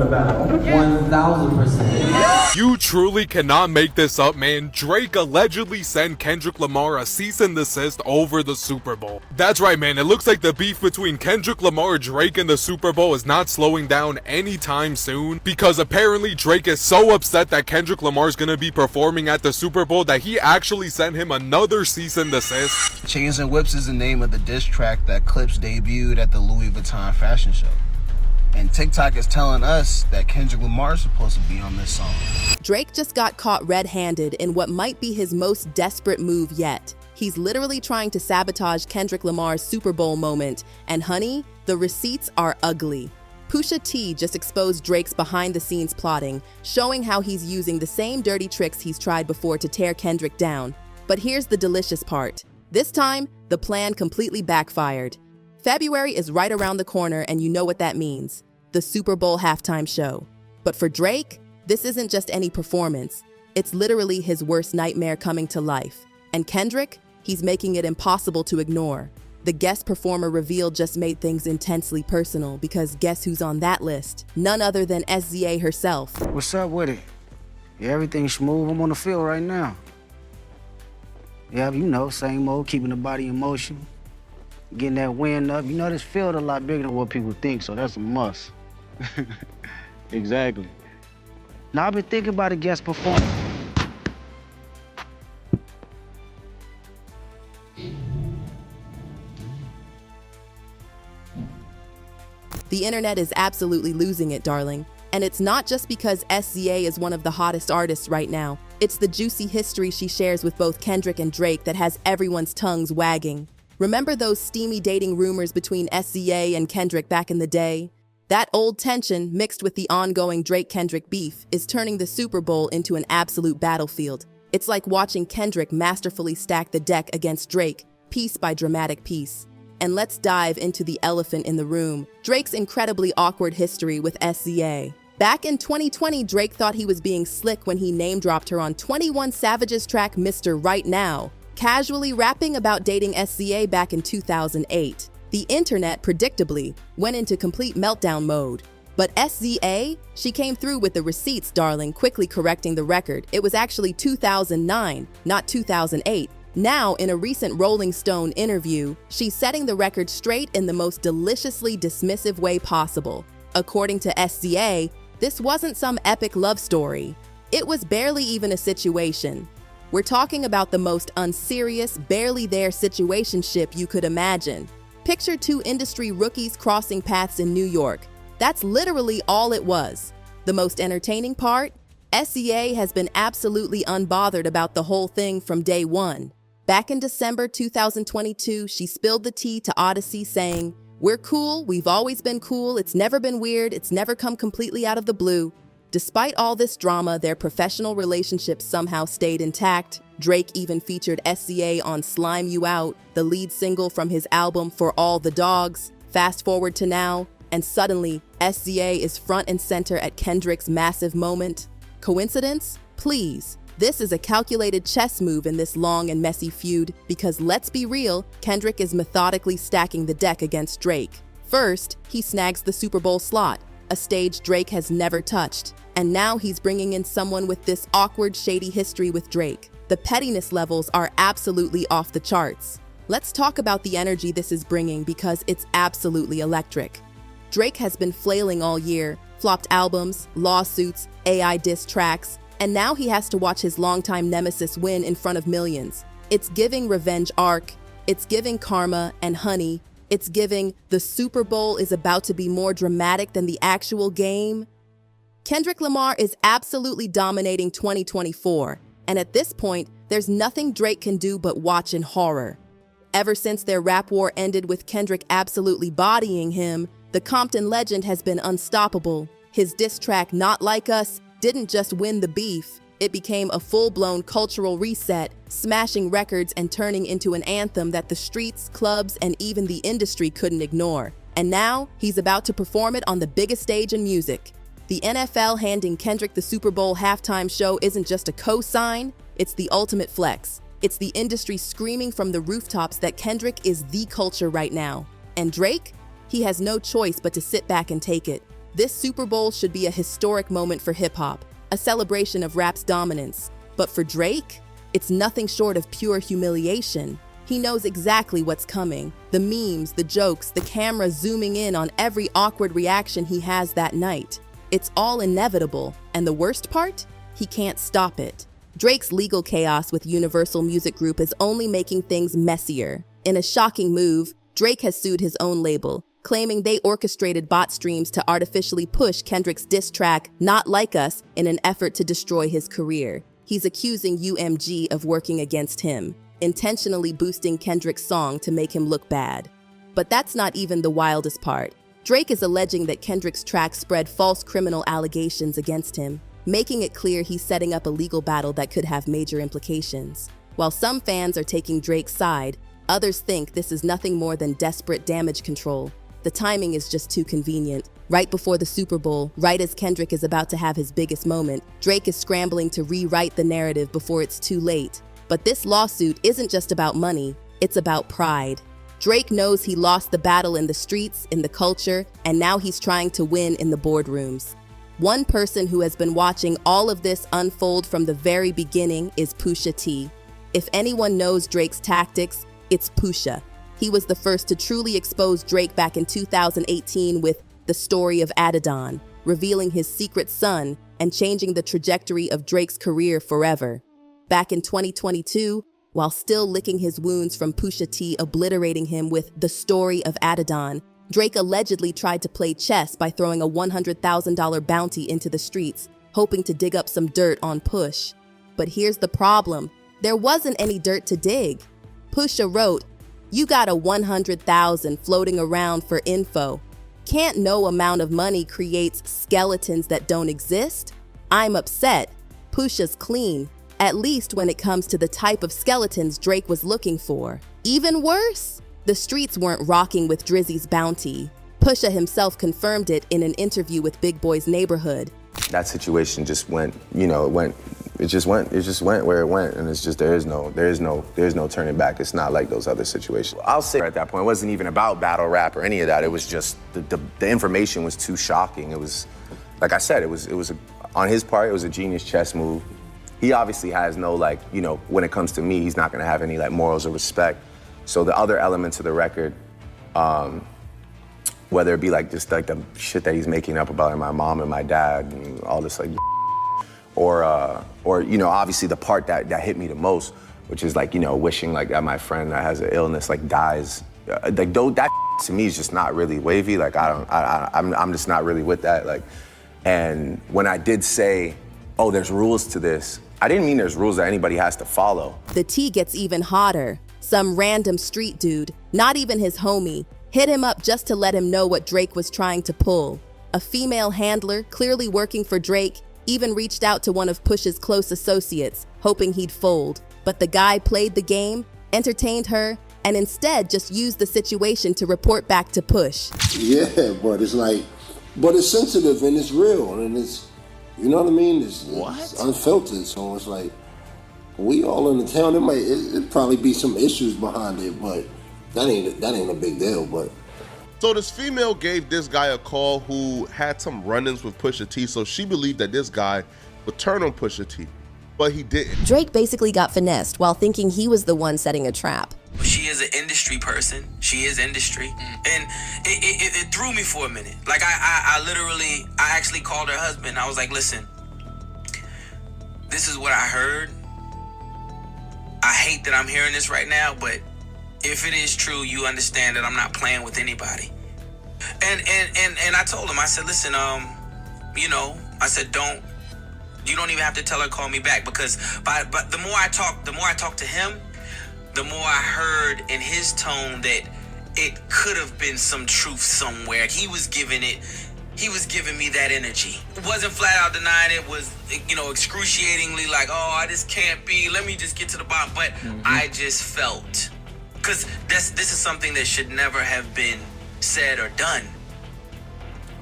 the battle. 1000%. You truly cannot make this up, man. Drake allegedly sent Kendrick Lamar a cease and desist over the Super Bowl. That's right, man. It looks like the beef between Kendrick Lamar, Drake, and the Super Bowl is not slowing down anytime soon, because apparently Drake is so upset that Kendrick Lamar is gonna be performing at the Super Bowl that he actually sent him another cease and desist. Chains and Whips is the name of the diss track that Clips debuted at the Louis Vuitton fashion show. And TikTok is telling us that Kendrick Lamar is supposed to be on this song. Drake just got caught red-handed in what might be his most desperate move yet. He's literally trying to sabotage Kendrick Lamar's Super Bowl moment, and honey, the receipts are ugly. Pusha T just exposed Drake's behind-the-scenes plotting, showing how he's using the same dirty tricks he's tried before to tear Kendrick down. But here's the delicious part. This time, the plan completely backfired. February is right around the corner, and you know what that means. The Super Bowl halftime show. But for Drake, this isn't just any performance. It's literally his worst nightmare coming to life. And Kendrick, he's making it impossible to ignore. The guest performer reveal just made things intensely personal, because guess who's on that list? None other than SZA herself. What's up with it? Yeah, everything's smooth. I'm on the field right now. Yeah, you know, same old, keeping the body in motion. Getting that wind up. You know, this field a lot bigger than what people think, so that's a must. Exactly. Now, I've been thinking about a guest performance. The internet is absolutely losing it, darling. And it's not just because SZA is one of the hottest artists right now. It's the juicy history she shares with both Kendrick and Drake that has everyone's tongues wagging. Remember those steamy dating rumors between SZA and Kendrick back in the day? That old tension, mixed with the ongoing Drake-Kendrick beef, is turning the Super Bowl into an absolute battlefield. It's like watching Kendrick masterfully stack the deck against Drake, piece by dramatic piece. And let's dive into the elephant in the room, Drake's incredibly awkward history with SZA. Back in 2020, Drake thought he was being slick when he name-dropped her on 21 Savage's track Mr. Right Now, casually rapping about dating SZA back in 2008. The internet, predictably, went into complete meltdown mode. But SZA, she came through with the receipts, darling, quickly correcting the record. It was actually 2009, not 2008. Now, in a recent Rolling Stone interview, she's setting the record straight in the most deliciously dismissive way possible. According to SZA, this wasn't some epic love story. It was barely even a situation. We're talking about the most unserious, barely there situationship you could imagine. Picture two industry rookies crossing paths in New York. That's literally all it was. The most entertaining part? SZA has been absolutely unbothered about the whole thing from day one. Back in December 2022, she spilled the tea to Odyssey saying, "We're cool, we've always been cool, it's never been weird, it's never come completely out of the blue." Despite all this drama, their professional relationship somehow stayed intact. Drake even featured SZA on Slime You Out, the lead single from his album For All the Dogs. Fast forward to now, and suddenly, SZA is front and center at Kendrick's massive moment. Coincidence? Please. This is a calculated chess move in this long and messy feud, because let's be real, Kendrick is methodically stacking the deck against Drake. First, he snags the Super Bowl slot, a stage Drake has never touched. And now he's bringing in someone with this awkward, shady history with Drake. The pettiness levels are absolutely off the charts. Let's talk about the energy this is bringing, because it's absolutely electric. Drake has been flailing all year, flopped albums, lawsuits, AI diss tracks, and now he has to watch his longtime nemesis win in front of millions. It's giving revenge arc, it's giving karma, and honey, it's giving the Super Bowl is about to be more dramatic than the actual game. Kendrick Lamar is absolutely dominating 2024, and at this point, there's nothing Drake can do but watch in horror. Ever since their rap war ended with Kendrick absolutely bodying him, the Compton legend has been unstoppable. His diss track, Not Like Us, didn't just win the beef, it became a full-blown cultural reset, smashing records and turning into an anthem that the streets, clubs, and even the industry couldn't ignore. And now, he's about to perform it on the biggest stage in music. The NFL handing Kendrick the Super Bowl halftime show isn't just a cosign, it's the ultimate flex. It's the industry screaming from the rooftops that Kendrick is the culture right now. And Drake? He has no choice but to sit back and take it. This Super Bowl should be a historic moment for hip-hop, a celebration of rap's dominance. But for Drake, it's nothing short of pure humiliation. He knows exactly what's coming. The memes, the jokes, the camera zooming in on every awkward reaction he has that night. It's all inevitable, and the worst part? He can't stop it. Drake's legal chaos with Universal Music Group is only making things messier. In a shocking move, Drake has sued his own label, claiming they orchestrated bot streams to artificially push Kendrick's diss track, Not Like Us, in an effort to destroy his career. He's accusing UMG of working against him, intentionally boosting Kendrick's song to make him look bad. But that's not even the wildest part. Drake is alleging that Kendrick's track spread false criminal allegations against him, making it clear he's setting up a legal battle that could have major implications. While some fans are taking Drake's side, others think this is nothing more than desperate damage control. The timing is just too convenient. Right before the Super Bowl, right as Kendrick is about to have his biggest moment, Drake is scrambling to rewrite the narrative before it's too late. But this lawsuit isn't just about money, it's about pride. Drake knows he lost the battle in the streets, in the culture, and now he's trying to win in the boardrooms. One person who has been watching all of this unfold from the very beginning is Pusha T. If anyone knows Drake's tactics, it's Pusha. He was the first to truly expose Drake back in 2018 with The Story of Adidon, revealing his secret son and changing the trajectory of Drake's career forever. Back in 2022, while still licking his wounds from Pusha T obliterating him with The Story of Adidon, Drake allegedly tried to play chess by throwing a $100,000 bounty into the streets, hoping to dig up some dirt on Push. But here's the problem. There wasn't any dirt to dig. Pusha wrote, "You got a 100,000 floating around for info. Can't no amount of money creates skeletons that don't exist? I'm upset. Pusha's clean, at least when it comes to the type of skeletons Drake was looking for. Even worse, the streets weren't rocking with Drizzy's bounty. Pusha himself confirmed it in an interview with Big Boy's Neighborhood. That situation just went, it just went where it went, and it's just there's no turning back. It's not like those other situations. I'll say at that point, it wasn't even about battle rap or any of that. It was just the information was too shocking. It was, like I said, it was on his part, it was a genius chess move. He obviously has no when it comes to me, he's not gonna have any morals or respect. So the other elements of the record, whether it be just the shit that he's making up about my mom and my dad and all this or obviously the part that hit me the most, which is wishing that my friend that has an illness dies. That to me is just not really wavy. I'm just not really with that. And when I did say, oh, there's rules to this, I didn't mean there's rules that anybody has to follow. The tea gets even hotter. Some random street dude, not even his homie, hit him up just to let him know what Drake was trying to pull. A female handler, clearly working for Drake, even reached out to one of Push's close associates, hoping he'd fold. But the guy played the game, entertained her, and instead just used the situation to report back to Push. Yeah, but it's sensitive and it's real and it's, you know what I mean? It's unfiltered, so it's we all in the town. It'd probably be some issues behind it, but that ain't a big deal. But so this female gave this guy a call who had some run-ins with Pusha T, so she believed that this guy would turn on Pusha T, but he didn't. Drake basically got finessed while thinking he was the one setting a trap. She is an industry person. She is industry. And it threw me for a minute. I actually called her husband. I was like, listen, this is what I heard. I hate that I'm hearing this right now, but if it is true, you understand that I'm not playing with anybody. And I told him, I said, listen, I said, you don't even have to tell her call me back, because but the more I talk to him, the more I heard in his tone that it could have been some truth somewhere. He was giving me that energy. It wasn't flat out denying it, was, excruciatingly oh, this can't be, let me just get to the bottom. But I just felt, because this is something that should never have been said or done.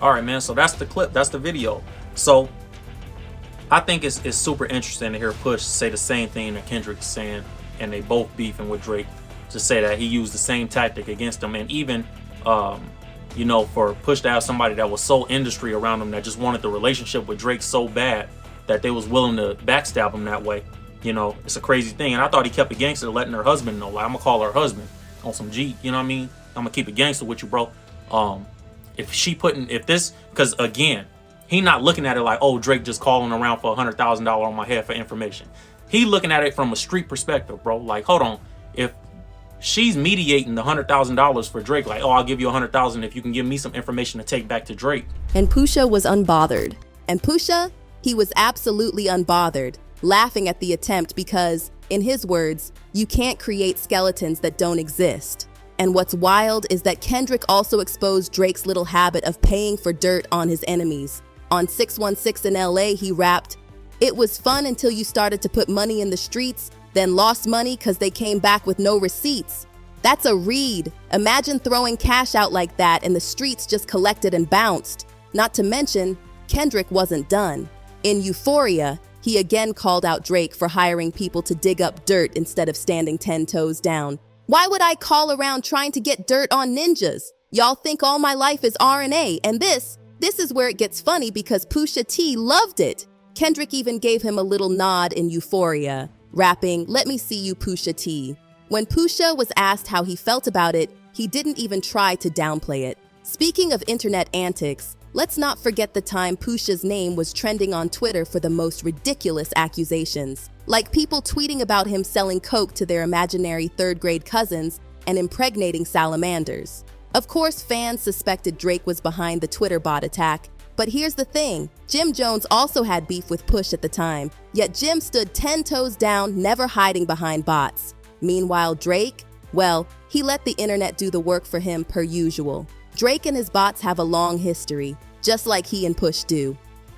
All right, man, so that's the clip, that's the video. So I think it's super interesting to hear Push say the same thing that Kendrick is saying, and they both beefing with Drake, to say that he used the same tactic against him. And even you know, for Push to have somebody that was so industry around him that just wanted the relationship with Drake so bad that they was willing to backstab him that way. You know, it's a crazy thing. And I thought he kept it gangster, letting her husband know, like, I'm gonna call her husband on some G, you know what I mean? I'm gonna keep it gangster with you, bro. Because again, he not looking at it like, oh, Drake just calling around for $100,000 on my head for information. He looking at it from a street perspective, bro. Like, hold on, if she's mediating the $100,000 for Drake, like, oh, I'll give you $100,000 if you can give me some information to take back to Drake. And Pusha was unbothered. And Pusha, he was absolutely unbothered, laughing at the attempt because, in his words, you can't create skeletons that don't exist. And what's wild is that Kendrick also exposed Drake's little habit of paying for dirt on his enemies. On 616 in LA, he rapped, "It was fun until you started to put money in the streets, then lost money because they came back with no receipts." That's a read. Imagine throwing cash out like that and the streets just collected and bounced. Not to mention, Kendrick wasn't done. In Euphoria, he again called out Drake for hiring people to dig up dirt instead of standing 10 toes down. Why would I call around trying to get dirt on ninjas? Y'all think all my life is R&A, and this is where it gets funny because Pusha T loved it. Kendrick even gave him a little nod in Euphoria, rapping, "Let me see you, Pusha T." When Pusha was asked how he felt about it, he didn't even try to downplay it. Speaking of internet antics, let's not forget the time Pusha's name was trending on Twitter for the most ridiculous accusations, like people tweeting about him selling coke to their imaginary third-grade cousins and impregnating salamanders. Of course, fans suspected Drake was behind the Twitter bot attack, but here's the thing, Jim Jones also had beef with Push at the time, yet Jim stood 10 toes down, never hiding behind bots. Meanwhile, Drake, well, he let the internet do the work for him per usual. Drake and his bots have a long history, just like he and Push do.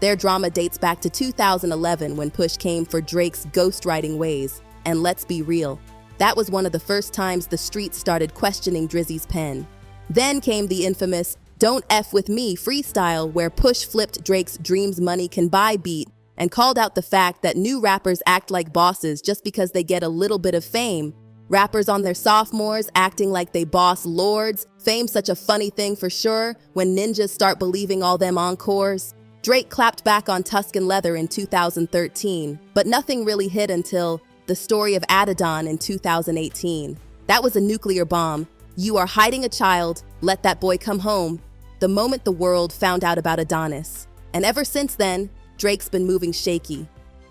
Their drama dates back to 2011 when Push came for Drake's ghostwriting ways, and let's be real, that was one of the first times the streets started questioning Drizzy's pen. Then came the infamous "Don't F With Me" freestyle where Push flipped Drake's "Dreams Money Can Buy" beat and called out the fact that new rappers act like bosses just because they get a little bit of fame. Rappers on their sophomores acting like they boss lords, fame such a funny thing for sure when ninjas start believing all them encores. Drake clapped back on Tuscan Leather in 2013, but nothing really hit until the story of Adidon in 2018. That was a nuclear bomb. You are hiding a child, let that boy come home. The moment the world found out about Adonis. And ever since then, Drake's been moving shaky.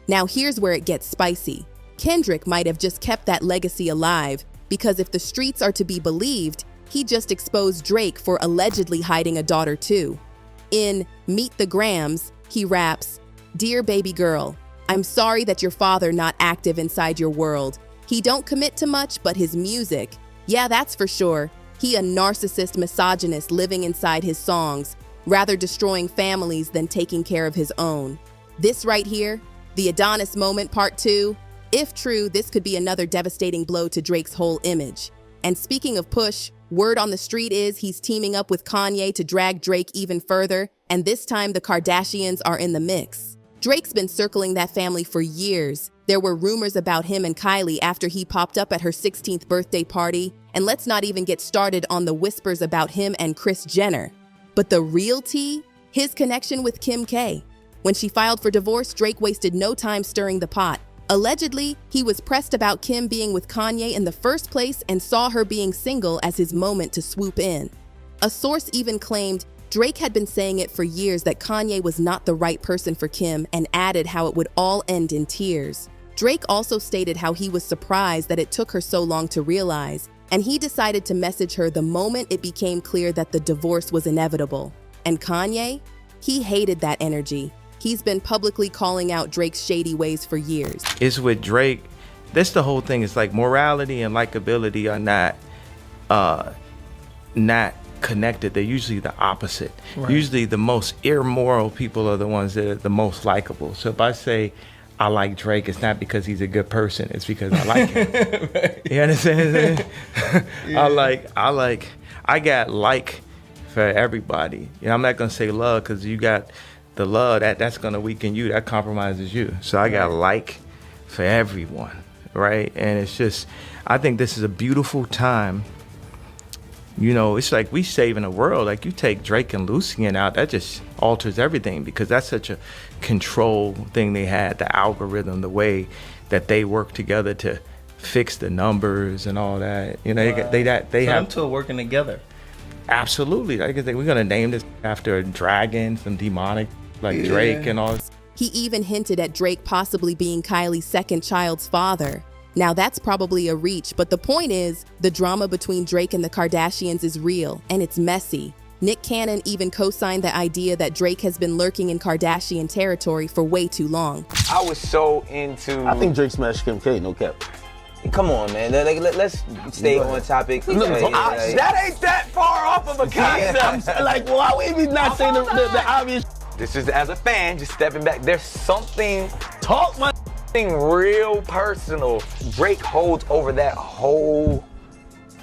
Now here's where it gets spicy. Kendrick might have just kept that legacy alive, because if the streets are to be believed, he just exposed Drake for allegedly hiding a daughter too. In Meet the Grams, he raps, "Dear baby girl, I'm sorry that your father not active inside your world. He don't commit to much, but his music, yeah, that's for sure. He a narcissist misogynist living inside his songs, rather destroying families than taking care of his own." This right here, the Adonis moment part 2, if true, this could be another devastating blow to Drake's whole image. And speaking of Push, word on the street is he's teaming up with Kanye to drag Drake even further, and this time the Kardashians are in the mix. Drake's been circling that family for years. There were rumors about him and Kylie after he popped up at her 16th birthday party, and let's not even get started on the whispers about him and Kris Jenner. But the real tea? His connection with Kim K. When she filed for divorce, Drake wasted no time stirring the pot. Allegedly, he was pressed about Kim being with Kanye in the first place and saw her being single as his moment to swoop in. A source even claimed Drake had been saying it for years that Kanye was not the right person for Kim and added how it would all end in tears. Drake also stated how he was surprised that it took her so long to realize, and he decided to message her the moment it became clear that the divorce was inevitable. And Kanye? He hated that energy. He's been publicly calling out Drake's shady ways for years. It's with Drake, that's the whole thing. It's like morality and likability are not connected. They're usually the opposite. Right. Usually the most immoral people are the ones that are the most likable. So if I say I like Drake, it's not because he's a good person. It's because I like him. Right. You understand? Yeah. I got like for everybody. You know, I'm not gonna say love because you got the love that's gonna weaken you. That compromises you. So I got like for everyone, right? And it's just, I think this is a beautiful time You know, it's like we saving the world. Like you take Drake and Lucien out, that just alters everything because that's such a control thing they had, the algorithm, the way that they work together to fix the numbers and all that. You know, they have them two are working together. Absolutely. Like we're gonna name this after a dragon, some demonic like Drake and all. He even hinted at Drake possibly being Kylie's second child's father. Now that's probably a reach, but the point is, the drama between Drake and the Kardashians is real, and it's messy. Nick Cannon even co-signed the idea that Drake has been lurking in Kardashian territory for way too long. I was so into... I think Drake smashed Kim K, no cap. Come on, man. Let's stay on topic. That ain't that far off of a concept. Like, why would we not say the obvious? This is, as a fan, just stepping back. There's something... Talk my... real personal. Drake holds over that whole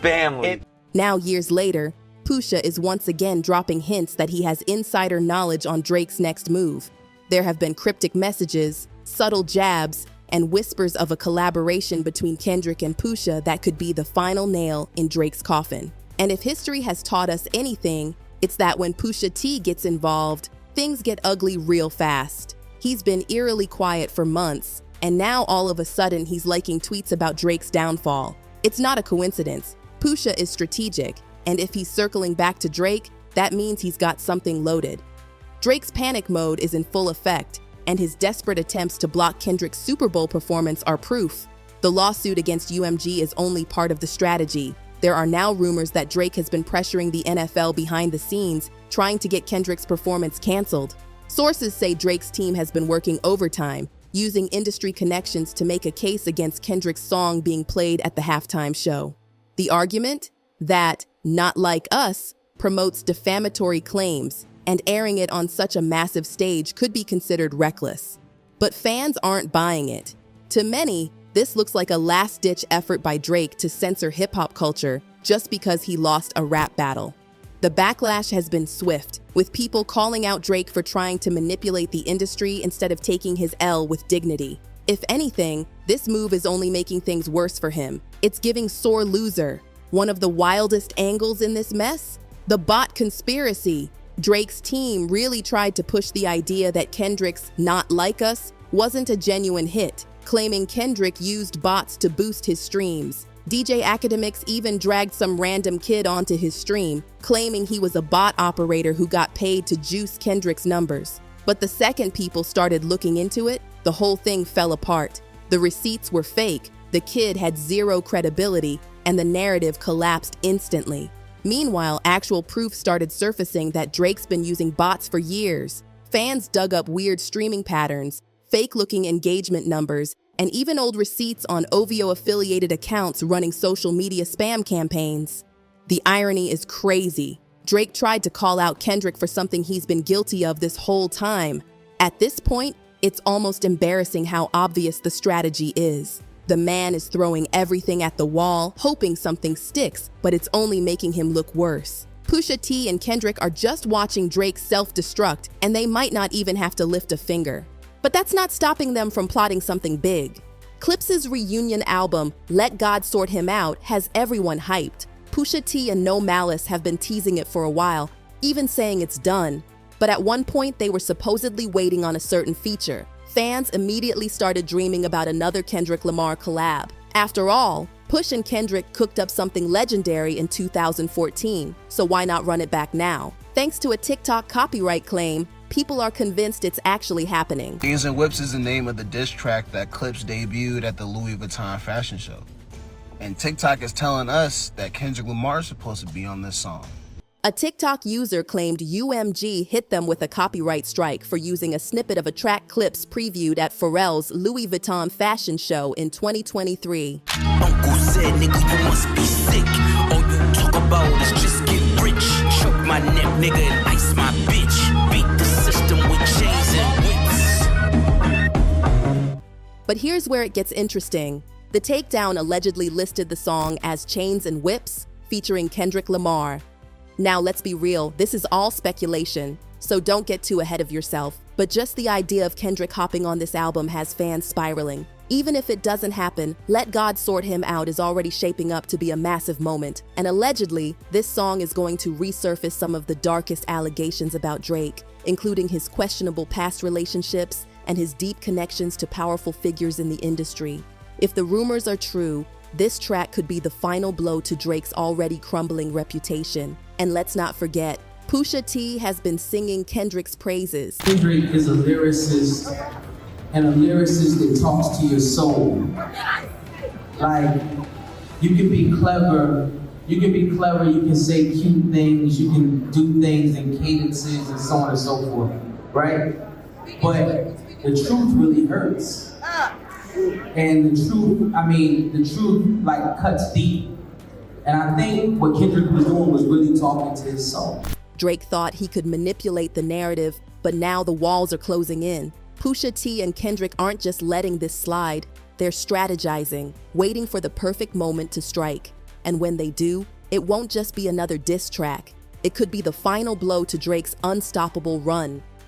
family. Now, years later, Pusha is once again dropping hints that he has insider knowledge on Drake's next move. There have been cryptic messages, subtle jabs, and whispers of a collaboration between Kendrick and Pusha that could be the final nail in Drake's coffin. And if history has taught us anything, it's that when Pusha T gets involved, things get ugly real fast. He's been eerily quiet for months, and now all of a sudden he's liking tweets about Drake's downfall. It's not a coincidence. Pusha is strategic, and if he's circling back to Drake, that means he's got something loaded. Drake's panic mode is in full effect, and his desperate attempts to block Kendrick's Superbowl performance are proof. The lawsuit against UMG is only part of the strategy. There are now rumors that Drake has been pressuring the NFL behind the scenes, trying to get Kendrick's performance canceled. Sources say Drake's team has been working overtime, using industry connections to make a case against Kendrick's song being played at the halftime show. The argument? That Not Like Us promotes defamatory claims, and airing it on such a massive stage could be considered reckless. But fans aren't buying it. To many, this looks like a last-ditch effort by Drake to censor hip-hop culture just because he lost a rap battle. The backlash has been swift, with people calling out Drake for trying to manipulate the industry instead of taking his L with dignity. If anything, this move is only making things worse for him. It's giving sore loser. One of the wildest angles in this mess? The bot conspiracy. Drake's team really tried to push the idea that Kendrick's Not Like Us wasn't a genuine hit, claiming Kendrick used bots to boost his streams. DJ Academics even dragged some random kid onto his stream, claiming he was a bot operator who got paid to juice Kendrick's numbers. But the second people started looking into it, the whole thing fell apart. The receipts were fake, the kid had zero credibility, and the narrative collapsed instantly. Meanwhile, actual proof started surfacing that Drake's been using bots for years. Fans dug up weird streaming patterns, fake-looking engagement numbers, and even old receipts on OVO-affiliated accounts running social media spam campaigns. The irony is crazy. Drake tried to call out Kendrick for something he's been guilty of this whole time. At this point, it's almost embarrassing how obvious the strategy is. The man is throwing everything at the wall, hoping something sticks, but it's only making him look worse. Pusha T and Kendrick are just watching Drake self-destruct, and they might not even have to lift a finger. But that's not stopping them from plotting something big. Clips's reunion album, Let God Sort Him Out, has everyone hyped. Pusha T and No Malice have been teasing it for a while, even saying it's done. But at one point, they were supposedly waiting on a certain feature. Fans immediately started dreaming about another Kendrick Lamar collab. After all, Push and Kendrick cooked up something legendary in 2014, so why not run it back now? Thanks to a TikTok copyright claim, people are convinced it's actually happening. Jeans and Whips is the name of the diss track that Clips debuted at the Louis Vuitton fashion show. And TikTok is telling us that Kendrick Lamar is supposed to be on this song. A TikTok user claimed UMG hit them with a copyright strike for using a snippet of a track Clips previewed at Pharrell's Louis Vuitton fashion show in 2023. Uncle said, nigga, you must be sick. All you talk about is just get rich. Choke my neck, nigga, and ice my bitch. Beat the system with chains and whips. But here's where it gets interesting. The takedown allegedly listed the song as Chains and Whips, featuring Kendrick Lamar. Now, let's be real, this is all speculation, so don't get too ahead of yourself. But just the idea of Kendrick hopping on this album has fans spiraling. Even if it doesn't happen, Let God Sort Him Out is already shaping up to be a massive moment, and allegedly, this song is going to resurface some of the darkest allegations about Drake, including his questionable past relationships and his deep connections to powerful figures in the industry. If the rumors are true, this track could be the final blow to Drake's already crumbling reputation. And let's not forget, Pusha T has been singing Kendrick's praises. Kendrick is a lyricist, and a lyricist that talks to your soul. Like, you can be clever, you can say cute things, you can do things in cadences and so on and so forth, right? But the truth really hurts. And the truth like cuts deep. And I think what Kendrick was doing was really talking to his soul. Drake thought he could manipulate the narrative, but now the walls are closing in. Pusha T and Kendrick aren't just letting this slide, they're strategizing, waiting for the perfect moment to strike. And when they do, it won't just be another diss track. It could be the final blow to Drake's unstoppable run.